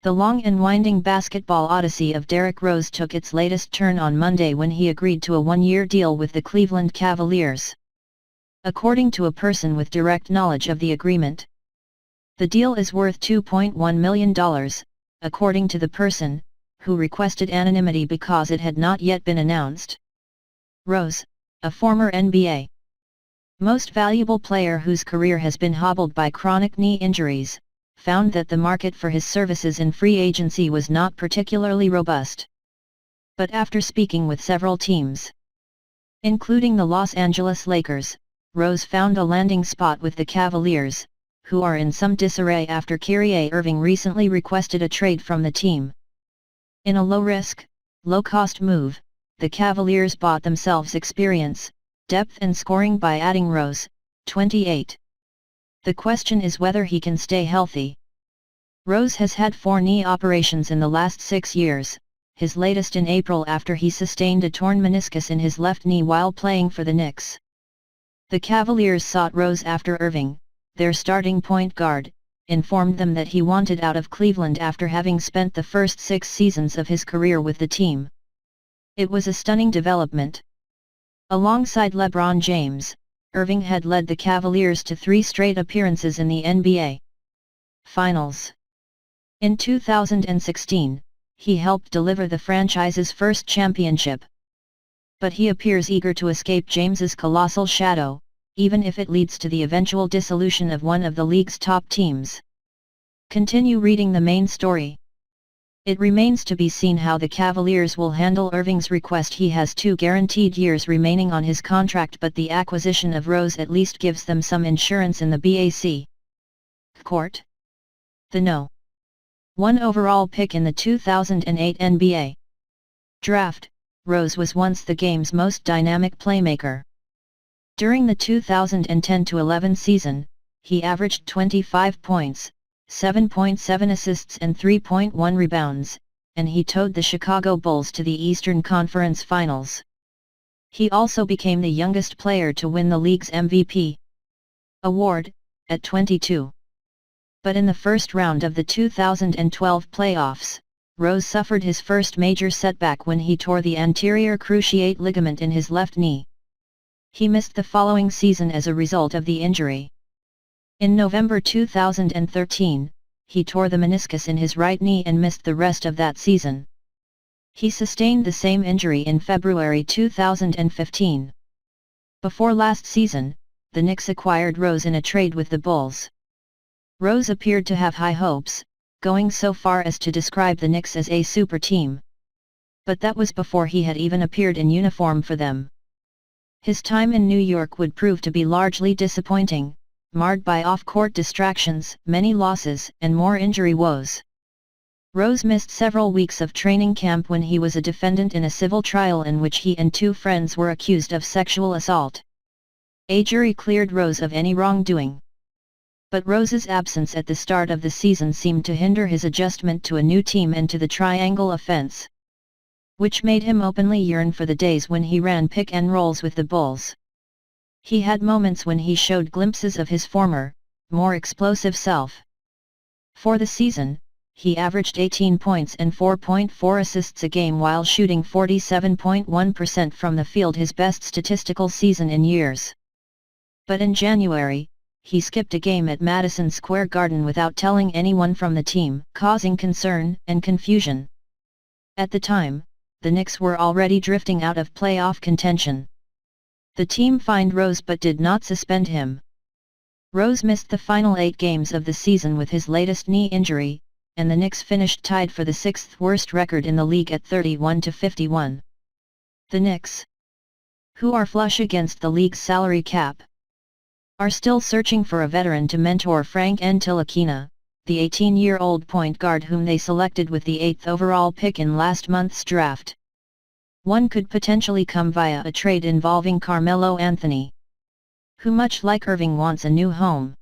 The long and winding basketball odyssey of Derrick Rose took its latest turn on Monday when he agreed to a one-year deal with the Cleveland Cavaliers. According to a person with direct knowledge of the agreement, the deal is worth $2.1 million, according to the person, who requested anonymity because it had not yet been announced. Rose, a former NBA most valuable player whose career has been hobbled by chronic knee injuries, found that the market for his services in free agency was not particularly robust. But after speaking with several teams, including the Los Angeles Lakers, Rose found a landing spot with the Cavaliers, who are in some disarray after Kyrie Irving recently requested a trade from the team. In a low-risk, low-cost move, the Cavaliers bought themselves experience, depth and scoring by adding Rose, 28. The question is whether he can stay healthy. Rose has had 4 knee operations in the last 6 years, his latest in April after he sustained a torn meniscus in his left knee while playing for the Knicks. The Cavaliers sought Rose after Irving, their starting point guard, informed them that he wanted out of Cleveland after having spent the first 6 seasons of his career with the team. It was a stunning development. Alongside LeBron James, Irving had led the Cavaliers to 3 straight appearances in the NBA Finals. In 2016, he helped deliver the franchise's first championship. But he appears eager to escape James's colossal shadow, even if it leads to the eventual dissolution of one of the league's top teams. Continue reading the main story. It remains to be seen how the Cavaliers will handle Irving's request. He has 2 guaranteed years remaining on his contract, but the acquisition of Rose at least gives them some insurance in the BAC court. The No. 1 overall pick in the 2008 NBA draft, Rose was once the game's most dynamic playmaker. During the 2010-11 season, he averaged 25 points, 7.7 assists and 3.1 rebounds, and he towed the Chicago Bulls to the Eastern Conference Finals. He also became the youngest player to win the league's MVP award, at 22. But in the first round of the 2012 playoffs, Rose suffered his first major setback when he tore the anterior cruciate ligament in his left knee. He missed the following season as a result of the injury. In November 2013, he tore the meniscus in his right knee and missed the rest of that season. He sustained the same injury in February 2015. Before last season, the Knicks acquired Rose in a trade with the Bulls. Rose appeared to have high hopes, going so far as to describe the Knicks as a super team. But that was before he had even appeared in uniform for them. His time in New York would prove to be largely disappointing, marred by off-court distractions, many losses, and more injury woes. Rose missed several weeks of training camp when he was a defendant in a civil trial in which he and 2 friends were accused of sexual assault. A jury cleared Rose of any wrongdoing. But Rose's absence at the start of the season seemed to hinder his adjustment to a new team and to the triangle offense, which made him openly yearn for the days when he ran pick and rolls with the Bulls. He had moments when he showed glimpses of his former, more explosive self. For the season, he averaged 18 points and 4.4 assists a game while shooting 47.1% from the field, his best statistical season in years. But in January, he skipped a game at Madison Square Garden without telling anyone from the team, causing concern and confusion. At the time, the Knicks were already drifting out of playoff contention. The team fined Rose but did not suspend him. Rose missed the final 8 games of the season with his latest knee injury, and the Knicks finished tied for the 6th worst record in the league at 31-51. The Knicks, who are flush against the league's salary cap, are still searching for a veteran to mentor Frank Ntilikina, the 18-year-old point guard whom they selected with the 8th overall pick in last month's draft. One could potentially come via a trade involving Carmelo Anthony, who much like Irving wants a new home.